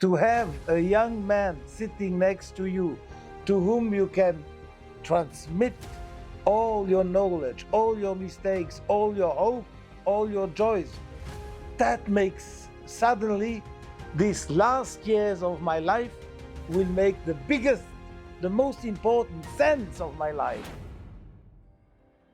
To have a young man sitting next to you, to whom you can transmit all your knowledge, all your mistakes, all your hope, all your joys, that makes suddenly these last years of my life will make the biggest, the most important sense of my life.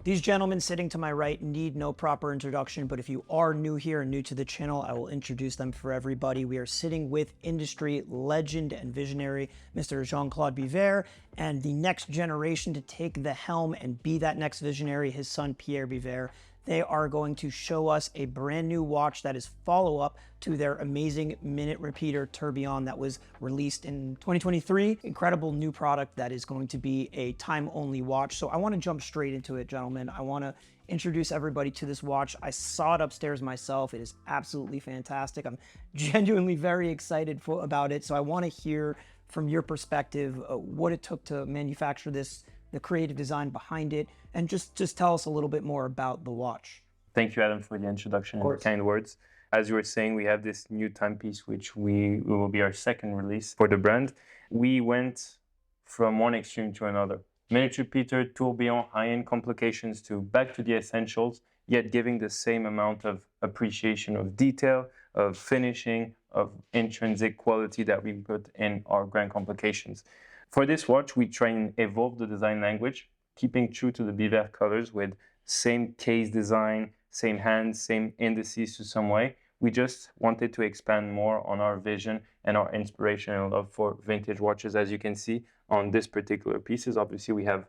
These gentlemen sitting to my right need no proper introduction, but if you are new here and new to the channel, I will introduce them for everybody. We are sitting with industry legend and visionary, Mr. Jean-Claude Biver, and the next generation to take the helm and be that next visionary, his son, Pierre Biver. They are going to show us a brand new watch that is follow-up to their amazing minute repeater tourbillon that was released in 2023. Incredible new product that is going to be a time-only watch. So I want to jump straight into it, gentlemen. I want to introduce everybody to this watch. I saw it upstairs myself. It is absolutely fantastic. I'm genuinely very excited about it. So I want to hear from your perspective what it took to manufacture this, the creative design behind it, and just tell us a little bit more about the watch. Thank you, Adam, for the introduction and kind words. As you were saying, we have this new timepiece, which will be our second release for the brand. We went from one extreme to another. Minute repeater, tourbillon, high-end complications to back to the essentials, yet giving the same amount of appreciation of detail, of finishing, of intrinsic quality that we put in our grand complications. For this watch, we try and evolve the design language, keeping true to the Biver colors with same case design, same hands, same indices to some way. We just wanted to expand more on our vision and our inspiration and love for vintage watches. As you can see on this particular pieces, obviously we have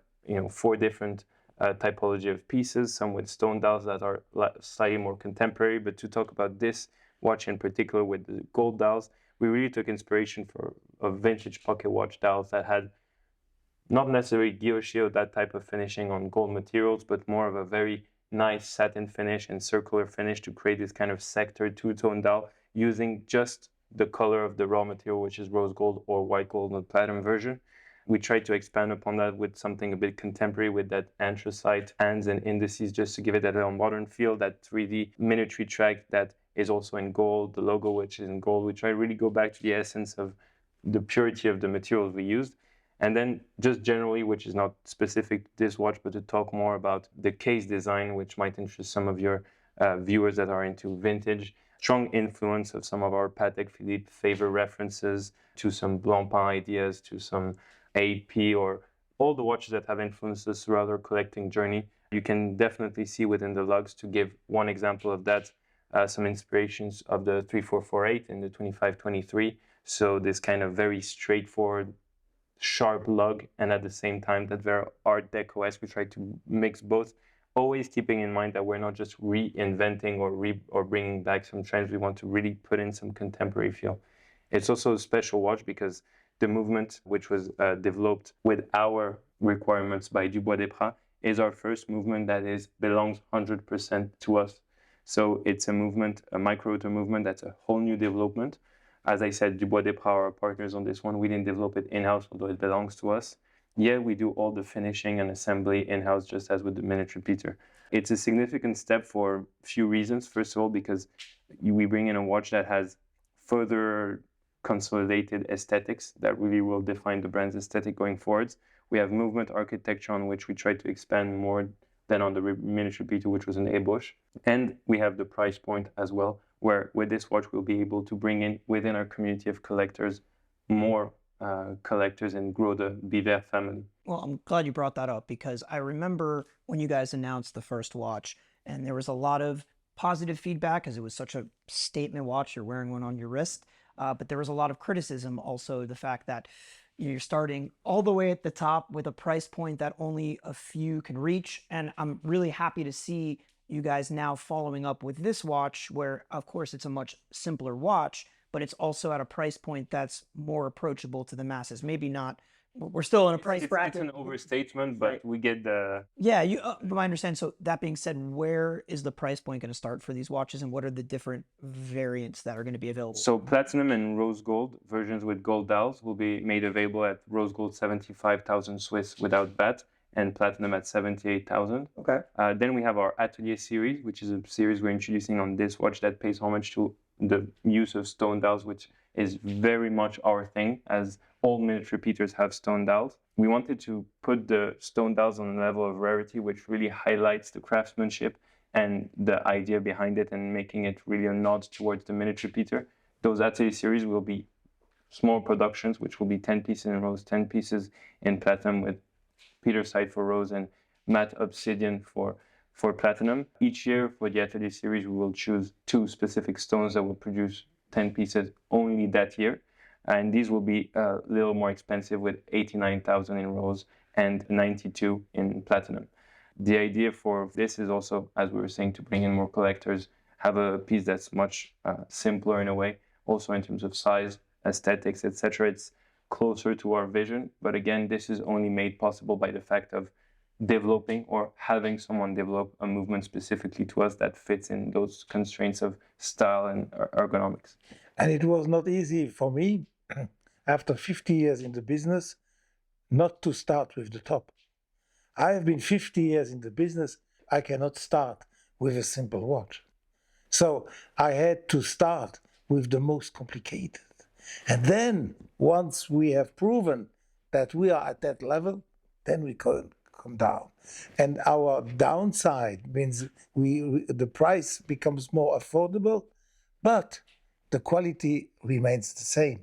4 different typology of pieces, some with stone dials that are slightly more contemporary. But to talk about this watch in particular with the gold dials, we really took inspiration for a vintage pocket watch dials that had not necessarily guilloche, that type of finishing on gold materials, but more of a very nice satin finish and circular finish to create this kind of sector two-tone dial using just the color of the raw material, which is rose gold or white gold in the platinum version. We tried to expand upon that with something a bit contemporary with that anthracite hands and indices just to give it that little modern feel, that 3D miniature track that is also in gold, the logo which is in gold. We try to really go back to the essence of the purity of the materials we used. And then just generally, which is not specific to this watch, but to talk more about the case design, which might interest some of your viewers that are into vintage. Strong influence of some of our Patek Philippe favor references to some Blancpain ideas, to some AP, or all the watches that have influenced us throughout our collecting journey. You can definitely see within the lugs, to give one example of that, some inspirations of the 3448 and the 2523. So this kind of very straightforward, sharp lug, and at the same time that very art deco-esque. We try to mix both, always keeping in mind that we're not just reinventing or bringing back some trends. We want to really put in some contemporary feel. It's also a special watch because the movement, which was developed with our requirements by Dubois Desprats, is our first movement that belongs 100% to us. So it's a movement, a micro-rotor movement, that's a whole new development. As I said, Dubois Desprats are our partners on this one. We didn't develop it in-house, although it belongs to us. Yeah, we do all the finishing and assembly in-house, just as with the minute repeater. It's a significant step for a few reasons. First of all, because we bring in a watch that has further consolidated aesthetics that really will define the brand's aesthetic going forwards. We have movement architecture on which we try to expand more than on the minute repeater, which was an ébauche. And we have the price point as well, where with this watch we'll be able to bring in within our community of collectors more collectors and grow the Biver family. Well, I'm glad you brought that up, because I remember when you guys announced the first watch, and there was a lot of positive feedback because it was such a statement watch. You're wearing one on your wrist, but there was a lot of criticism also, the fact that you're starting all the way at the top with a price point that only a few can reach. And I'm really happy to see you guys now following up with this watch, where of course it's a much simpler watch, but it's also at a price point that's more approachable to the masses. Maybe not, we're still in a price bracket. It's an overstatement, but right. We get the... Yeah, I understand. So that being said, where is the price point going to start for these watches, and what are the different variants that are going to be available? So platinum and rose gold versions with gold dials will be made available at rose gold 75,000 Swiss without VAT, and platinum at 78,000. Okay. Then we have our Atelier series, which is a series we're introducing on this watch that pays homage to the use of stone dials, which is very much our thing, as all minute repeaters have stone dials. We wanted to put the stone dials on a level of rarity which really highlights the craftsmanship and the idea behind it, and making it really a nod towards the minute repeater. Those Atelier series will be small productions, which will be 10 pieces in rose, 10 pieces in platinum, with petersite for rose and matte obsidian for platinum. Each year for the Atelier series, we will choose 2 specific stones that will produce 10 pieces only that year. And these will be a little more expensive, with 89,000 in rose and 92 in platinum. The idea for this is also, as we were saying, to bring in more collectors, have a piece that's much simpler in a way, also in terms of size, aesthetics, etc. It's closer to our vision, but again, this is only made possible by the fact of developing or having someone develop a movement specifically to us that fits in those constraints of style and ergonomics. And it was not easy for me, after 50 years in the business, not to start with the top. I have been 50 years in the business. I cannot start with a simple watch. So I had to start with the most complicated. And then once we have proven that we are at that level, then we can come down. And our downside means the price becomes more affordable, but the quality remains the same.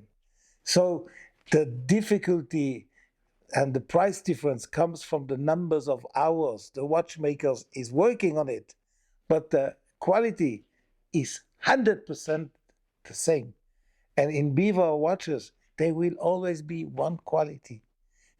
So the difficulty and the price difference comes from the numbers of hours the watchmakers is working on it, but the quality is 100% the same. And in Biver watches, there will always be one quality.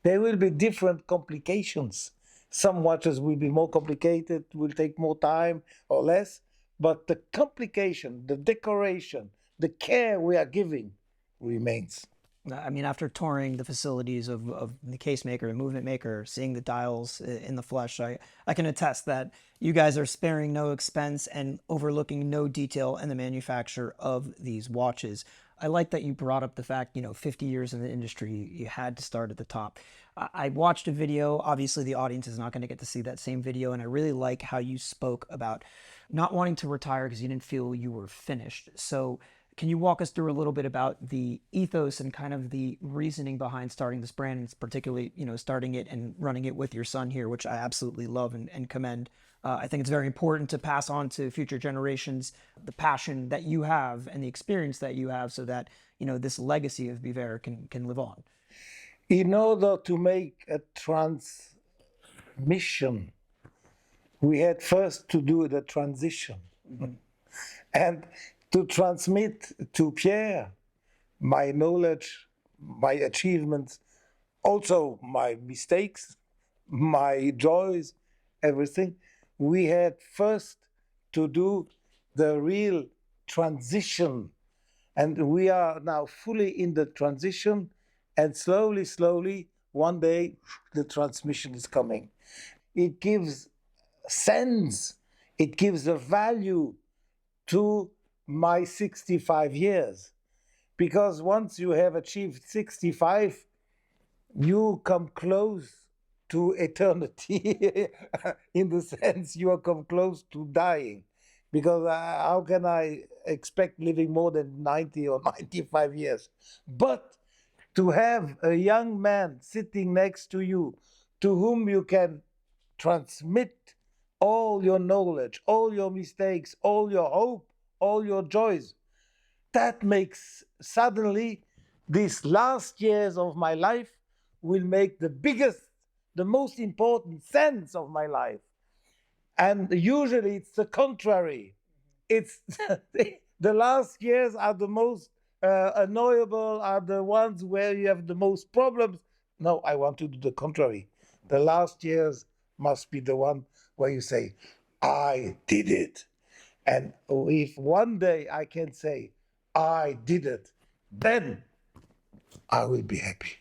There will be different complications. Some watches will be more complicated, will take more time or less, but the complication, the decoration, the care we are giving remains. I mean, after touring the facilities of the case maker and movement maker, seeing the dials in the flesh, I can attest that you guys are sparing no expense and overlooking no detail in the manufacture of these watches. I like that you brought up the fact, 50 years in the industry, you had to start at the top. I watched a video. Obviously, the audience is not going to get to see that same video, and I really like how you spoke about not wanting to retire because you didn't feel you were finished. So can you walk us through a little bit about the ethos and kind of the reasoning behind starting this brand, and particularly, starting it and running it with your son here, which I absolutely love and commend. I think it's very important to pass on to future generations the passion that you have and the experience that you have, so that, this legacy of Biver can live on. In order to make a transmission, we had first to do the transition. Mm-hmm. And to transmit to Pierre my knowledge, my achievements, also my mistakes, my joys, everything, we had first to do the real transition. And we are now fully in the transition, and slowly, slowly, one day, the transmission is coming. It gives sense, it gives a value to my 65 years. Because once you have achieved 65, you come close to eternity in the sense you are come close to dying. Because how can I expect living more than 90 or 95 years? But to have a young man sitting next to you, to whom you can transmit all your knowledge, all your mistakes, all your hope, all your joys, that makes suddenly these last years of my life will make the biggest, the most important sense of my life. And usually it's the contrary. It's the last years are the most annoyable, are the ones where you have the most problems. No, I want to do the contrary. The last years must be the one where you say, I did it. And if one day I can say, I did it, then I will be happy.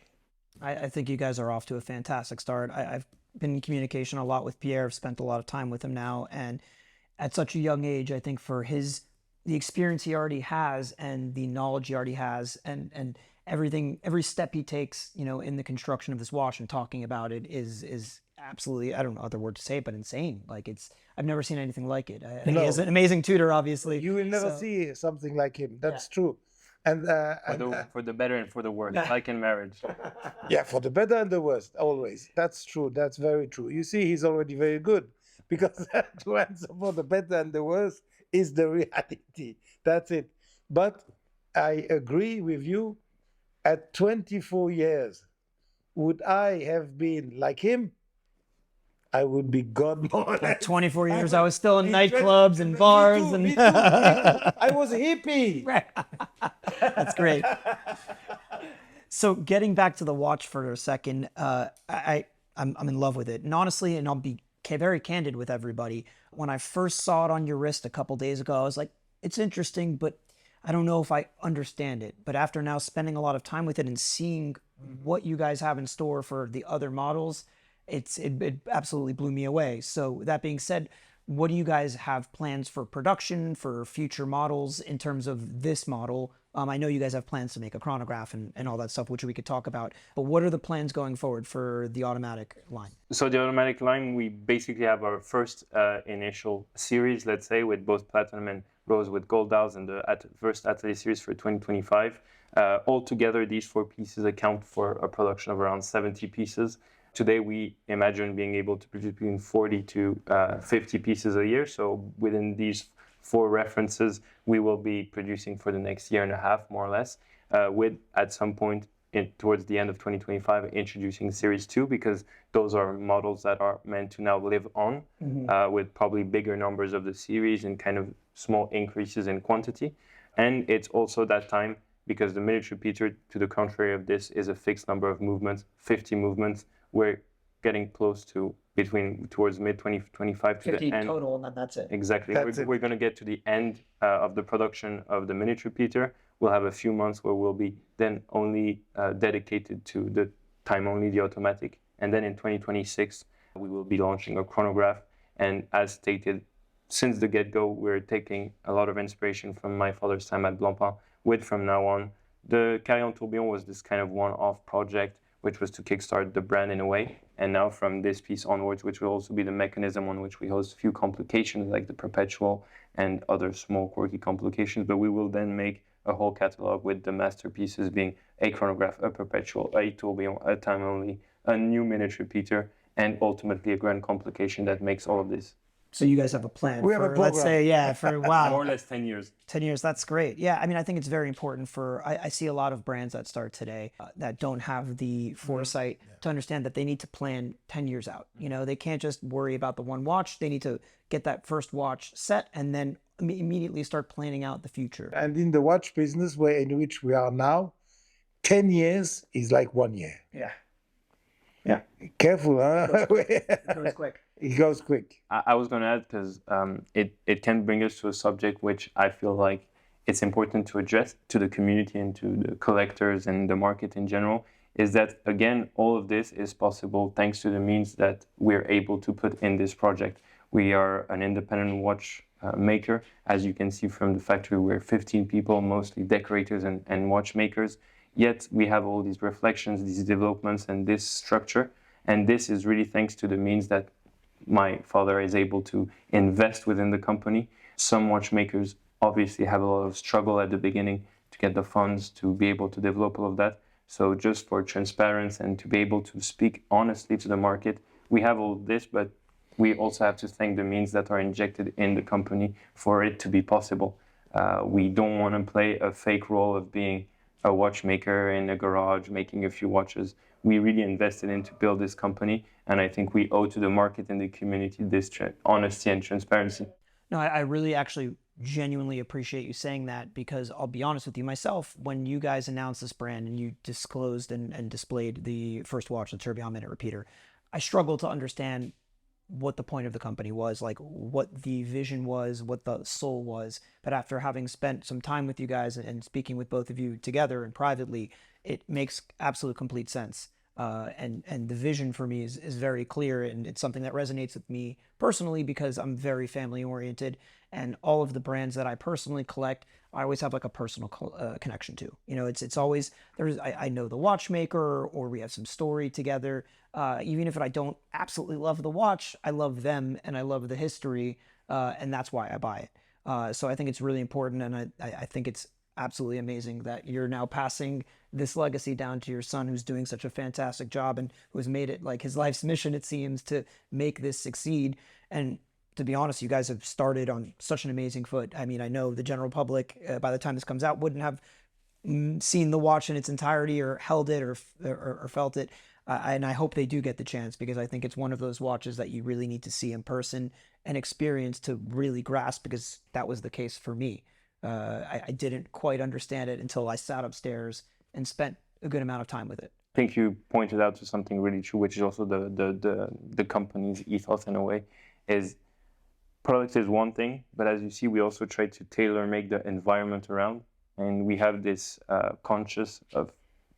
I think you guys are off to a fantastic start. I've been in communication a lot with Pierre. I've spent a lot of time with him now. And at such a young age, I think for the experience he already has and the knowledge he already has, and every step he takes, in the construction of this watch and talking about it is absolutely, I don't know other word to say, but insane. Like I've never seen anything like it. I think he has an amazing tutor, obviously. You will never see something like him. That's true. And, For the better and for the worse, like in marriage. yeah, for the better and the worst, always. That's true. That's very true. You see, he's already very good because to answer for the better and the worst is the reality. That's it. But I agree with you. At 24 years, would I have been like him? I would be God more or less. At 24 years, I was still in nightclubs and bars. Me too. I was a hippie. Right. That's great. So getting back to the watch for a second, I'm in love with it. And honestly, and I'll be very candid with everybody, when I first saw it on your wrist a couple days ago, I was like, it's interesting, but I don't know if I understand it. But after now spending a lot of time with it and seeing what you guys have in store for the other models, it absolutely blew me away. So that being said, what do you guys have plans for production, for future models in terms of this model? I know you guys have plans to make a chronograph and all that stuff, which we could talk about. But what are the plans going forward for the automatic line? So the automatic line, we basically have our first initial series, let's say, with both platinum and rose with gold dials, and the first Atelier series for 2025. Altogether, these 4 pieces account for a production of around 70 pieces. Today, we imagine being able to produce between 40 to 50 pieces a year. So within these 4 references, we will be producing for the next year and a half, more or less, with at some point towards the end of 2025, introducing Series 2, because those are models that are meant to now live on with probably bigger numbers of the series and kind of small increases in quantity. And it's also that time, because the miniature repeater, to the contrary of this, is a fixed number of movements, 50 movements. We're getting close to towards mid-2025 to the end. Total, and then that's it. Exactly. We're going to get to the end of the production of the miniature repeater. We'll have a few months where we'll be then only dedicated to the time only, the automatic. And then in 2026, we will be launching a chronograph. And as stated, since the get-go, we're taking a lot of inspiration from my father's time at Blancpain, with from now on. The Carillon Tourbillon was this kind of one-off project, which was to kickstart the brand in a way. And now from this piece onwards, which will also be the mechanism on which we host a few complications like the perpetual and other small quirky complications, but we will then make a whole catalog with the masterpieces being a chronograph, a perpetual, a tourbillon, a time only, a new miniature repeater, and ultimately a grand complication that makes all of this. So you guys have a plan We have a for, let's say, for, wow. More or less 10 years. 10 years, that's great. Yeah, I mean, I think it's very important for, I see a lot of brands that start today that don't have the foresight to understand that they need to plan 10 years out. You know, they can't just worry about the one watch. They need to get that first watch set and then immediately start planning out the future. And in the watch business in which we are now, 10 years is like 1 year. Yeah. Yeah. Careful, huh? It goes quick. It goes quick. I was going to add, because it can bring us to a subject which I feel like it's important to address to the community and to the collectors and the market in general, is that, again, all of this is possible thanks to the means that we're able to put in this project. We are an independent watch maker. As you can see from the factory, we're 15 people, mostly decorators and watchmakers. Yet we have all these reflections, these developments, and this structure. And this is really thanks to the means that my father is able to invest within the company. Some watchmakers obviously have a lot of struggle at the beginning to get the funds to be able to develop all of that. So just for transparency and to be able to speak honestly to the market, we have all this, but we also have to thank the means that are injected in the company for it to be possible. We don't want to play a fake role of being a watchmaker in a garage making a few watches. We really invested in to build this company, and I think we owe to the market and the community this honesty and transparency. No, I really actually genuinely appreciate you saying that, because I'll be honest with you myself, when you guys announced this brand and you disclosed and displayed the first watch, the Tourbillon Minute Repeater, I struggled to understand what the point of the company was, like what the vision was, what the soul was. But after having spent some time with you guys and speaking with both of you together and privately, it makes absolute complete sense. And the vision for me is very clear, and it's something that resonates with me personally because I'm very family oriented, and all of the brands that I personally collect, I always have like a personal connection to. You know, it's always, I know the watchmaker, or we have some story together. Even if I don't absolutely love the watch, I love them and I love the history, and that's why I buy it. So I think it's really important, and I think it's absolutely amazing that you're now passing this legacy down to your son, who's doing such a fantastic job and who has made it like his life's mission, it seems, to make this succeed. And to be honest, you guys have started on such an amazing foot. I mean, I know the general public, by the time this comes out, wouldn't have seen the watch in its entirety or held it or felt it. And I hope they do get the chance, because I think it's one of those watches that you really need to see in person and experience to really grasp, because that was the case for me. I didn't quite understand it until I sat upstairs and spent a good amount of time with it. I think you pointed out to something really true, which is also the company's ethos in a way, is product is one thing, but as you see, we also try to tailor make the environment around, and we have this conscious of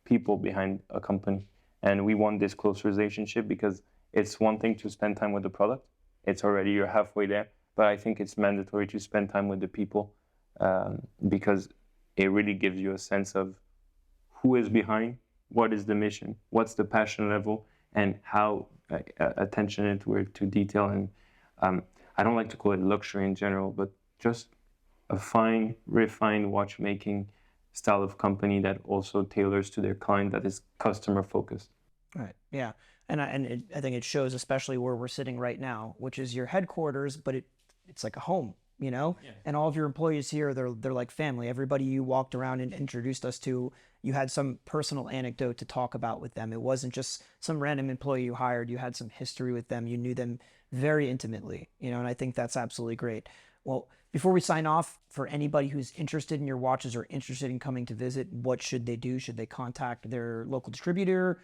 people behind a company, and we want this close relationship, because it's one thing to spend time with the product. It's already, you're halfway there, but I think it's mandatory to spend time with the people, because it really gives you a sense of who is behind, what is the mission, what's the passion level, and how attentionate we're to detail. And I don't like to call it luxury in general, but just a fine, refined watchmaking style of company that also tailors to their client, that is customer focused. Right. Yeah. And I think it shows, especially where we're sitting right now, which is your headquarters, but it's like a home, you know? Yeah. And all of your employees here, they're like family. Everybody you walked around and introduced us to, you had some personal anecdote to talk about with them. It wasn't just some random employee you hired. You had some history with them. You knew them very intimately, you know, and I think that's absolutely great. Well, before we sign off, for anybody who's interested in your watches or interested in coming to visit, what should they do? Should they contact their local distributor,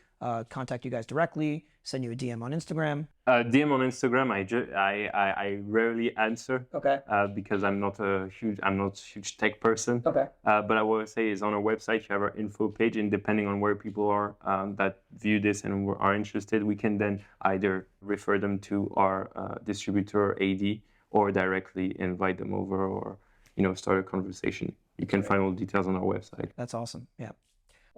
contact you guys directly, send you a DM on Instagram? DM on Instagram, I rarely answer. Okay. Because I'm not a huge tech person. Okay. But I will say is on our website, you have our info page, and depending on where people are that view this and are interested, we can then either refer them to our distributor or AD, or directly invite them over, or, you know, start a conversation. You can find all the details on our website. That's awesome. Yeah.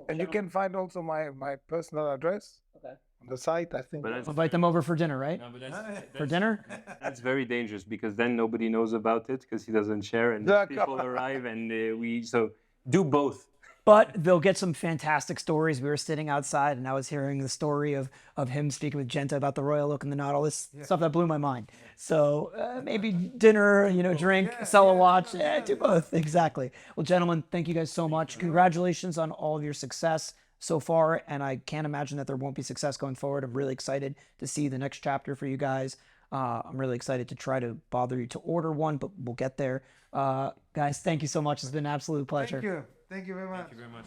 And you can find also my personal address on the site, I think. Invite them over for dinner, right? No, but that's for dinner? That's very dangerous, because then nobody knows about it, because he doesn't share, and people arrive, and so do both. But they'll get some fantastic stories. We were sitting outside and I was hearing the story of him speaking with Genta about the royal oak and the knot, all this stuff that blew my mind. So maybe dinner, you know, drink, sell a watch, do both. Exactly. Well, gentlemen, thank you guys so much. Congratulations on all of your success so far. And I can't imagine that there won't be success going forward. I'm really excited to see the next chapter for you guys. I'm really excited to try to bother you to order one, but we'll get there. Guys, thank you so much. It's been an absolute pleasure. Thank you. Thank you very much. Thank you very much.